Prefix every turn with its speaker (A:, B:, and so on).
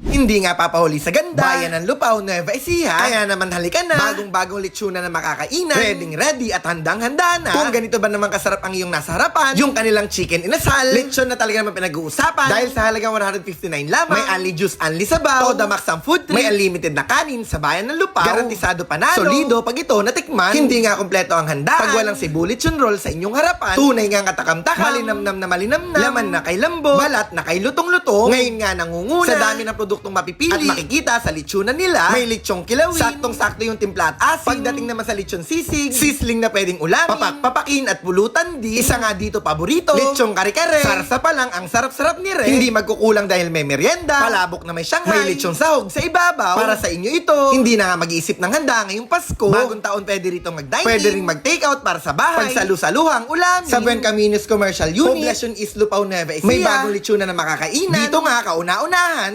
A: Hindi nga papahuli sa ganda. Bayan ng Lupao, Nueva Ecija. Kaya naman halika na. Bagong-bagong lechona na makakainan. Ready at handang-handa na. Kung ganito ba naman kasarap ang iyong nasa harapan, yung kanilang chicken inasal, lechon na talaga naman pinag-uusapan. Dahil sa halagang 159 lamang, may only juice, only sabaw, Toda Max ang food trip, may unlimited na kanin sa bayan ng Lupao. Garantisado panalo. Solido pag ito natikman. Hindi nga kompleto ang handaan. Pag walang Cebu lechon roll sa inyong harapan, tunay nga katakam-takam, malinamnam na malinamnam, laman na kay lambo, balat na kay lutong-lutong. Ngayon nga nangunguna sa dami ng produktong mapipili at makikita sa lechonan nila. May lechong kilawin, saktong-sakto yung timpla at asin. Pagdating naman sa lechon sisig, sisling na pwedeng ulamin, papakin at pulutan din. Isa nga dito paborito, lechong kare-kare. Sarsa pa lang ang sarap-sarap ni Re. Hindi magkukulang dahil may merienda, palabok na may Shanghai, may lechong sahog sa ibabaw. Para sa inyo ito, hindi na nga mag-iisip ng handa ngayong Pasko. Bagong taon pwede rito mag-dining, pwede ring mag-takeout para sa bahay, pagsalu-saluhang ulamin. Sa Buen Caminos Commercial Unit, Poblacion East Lupao, Nueva Ecija, may bagong lechonan na makakainan. Dito nga kauna-unahan.